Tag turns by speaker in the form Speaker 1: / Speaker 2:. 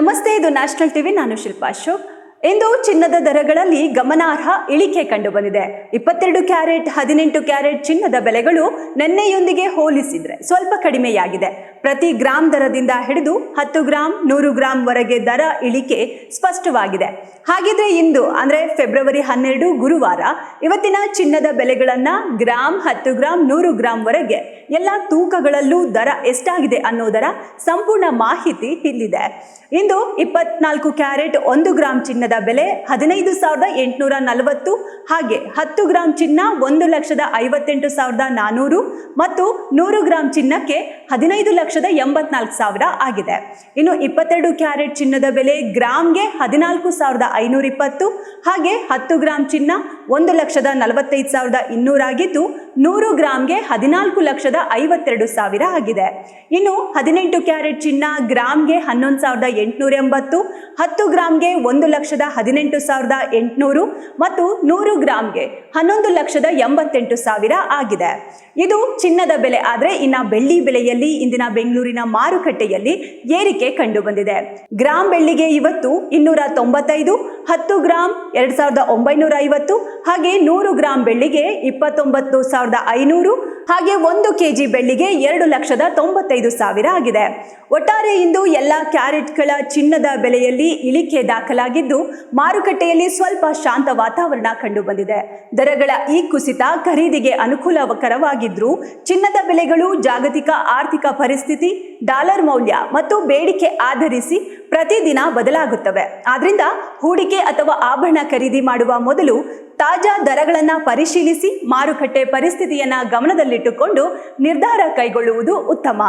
Speaker 1: ನಮಸ್ತೆ, ಇದು national TV. ನಾನು ಶಿಲ್ಪಾ ಅಶೋಕ್. ಇಂದು ಚಿನ್ನದ ದರಗಳಲ್ಲಿ ಗಮನಾರ್ಹ ಇಳಿಕೆ ಕಂಡು ಬಂದಿದೆ. 22 ಕ್ಯಾರೆಟ್ 18 ಕ್ಯಾರೆಟ್ ಚಿನ್ನದ ಬೆಲೆಗಳು ನಿನ್ನೆಯೊಂದಿಗೆ ಹೋಲಿಸಿದ್ರೆ ಸ್ವಲ್ಪ ಕಡಿಮೆಯಾಗಿದೆ. ಪ್ರತಿ ಗ್ರಾಂ ದರದಿಂದ ಹಿಡಿದು 10 ಗ್ರಾಂ 100 ಗ್ರಾಂ ವರೆಗೆ ದರ ಇಳಿಕೆ ಸ್ಪಷ್ಟವಾಗಿದೆ. ಹಾಗಿದ್ರೆ ಇಂದು ಅಂದ್ರೆ ಫೆಬ್ರವರಿ 12 ಗುರುವಾರ ಇವತ್ತಿನ ಚಿನ್ನದ ಬೆಲೆಗಳನ್ನ ಗ್ರಾಂ 10 ಗ್ರಾಂ 100 ಗ್ರಾಂ ವರೆಗೆ ಎಲ್ಲ ತೂಕಗಳಲ್ಲೂ ದರ ಎಷ್ಟಾಗಿದೆ ಅನ್ನೋದರ ಸಂಪೂರ್ಣ ಮಾಹಿತಿ ಇಲ್ಲಿದೆ. ಇಂದು 24 ಕ್ಯಾರೆಟ್ 1 ಗ್ರಾಂ ಚಿನ್ನದ ಬೆಲೆ 15,840, ಹಾಗೆ 10 ಗ್ರಾಂ ಚಿನ್ನ 1,58,400 ಮತ್ತು 100 ಗ್ರಾಂ ಚಿನ್ನಕ್ಕೆ 15,84,000 ಆಗಿದೆ. ಇನ್ನು 22 ಕ್ಯಾರೆಟ್ ಚಿನ್ನದ ಬೆಲೆ ಗ್ರಾಮ್ಗೆ 14,520, ಹಾಗೆ 10 ಗ್ರಾಂ ಚಿನ್ನ 1,45,200 ಆಗಿದ್ದು 100 ಗ್ರಾಮ್ಗೆ 14,52,000 ಆಗಿದೆ. ಇನ್ನು 18 ಕ್ಯಾರೆಟ್ ಚಿನ್ನ ಗ್ರಾಮ್ಗೆ 11,880, 10 ಗ್ರಾಮ್ಗೆ 1,18,800 ಮತ್ತು 100 ಗ್ರಾಮ್ಗೆ 11,88,000 ಆಗಿದೆ. ಇದು ಚಿನ್ನದ ಬೆಲೆ. ಆದರೆ ಇನ್ನ ಬೆಳ್ಳಿ ಬೆಲೆಯಲ್ಲಿ ಇಂದಿನ ಬೆಂಗಳೂರಿನ ಮಾರುಕಟ್ಟೆಯಲ್ಲಿ ಏರಿಕೆ ಕಂಡು ಬಂದಿದೆ. ಗ್ರಾಂ ಬೆಳ್ಳಿಗೆ ಇವತ್ತು 295, 10 ಗ್ರಾಂ 2,950, ಹಾಗೆ 100 ಗ್ರಾಂ ಬೆಳ್ಳಿಗೆ 29,500, ಹಾಗೆ 1 ಕೆಜಿ ಬೆಳ್ಳಿಗೆ 2,95,000 ಆಗಿದೆ. ಒಟ್ಟಾರೆ ಇಂದು ಎಲ್ಲ ಕ್ಯಾರೆಟ್ಗಳ ಚಿನ್ನದ ಬೆಲೆಯಲ್ಲಿ ಇಳಿಕೆ ದಾಖಲಾಗಿದ್ದು ಮಾರುಕಟ್ಟೆಯಲ್ಲಿ ಸ್ವಲ್ಪ ಶಾಂತ ವಾತಾವರಣ ಕಂಡು ಬಂದಿದೆ. ದರಗಳ ಈ ಕುಸಿತ ಖರೀದಿಗೆ ಅನುಕೂಲಕರವಾಗಿದ್ರೂ ಚಿನ್ನದ ಬೆಲೆಗಳು ಜಾಗತಿಕ ಆರ್ಥಿಕ ಪರಿಸ್ಥಿತಿ, ಡಾಲರ್ ಮೌಲ್ಯ ಮತ್ತು ಬೇಡಿಕೆ ಆಧರಿಸಿ ಪ್ರತಿದಿನ ಬದಲಾಗುತ್ತವೆ. ಆದ್ರಿಂದ ಹೂಡಿಕೆ ಅಥವಾ ಆಭರಣ ಖರೀದಿ ಮಾಡುವ ಮೊದಲು ತಾಜಾ ದರಗಳನ್ನು ಪರಿಶೀಲಿಸಿ ಮಾರುಕಟ್ಟೆ ಪರಿಸ್ಥಿತಿಯನ್ನ ಗಮನದಲ್ಲಿಟ್ಟುಕೊಂಡು ನಿರ್ಧಾರ ಕೈಗೊಳ್ಳುವುದು ಉತ್ತಮ.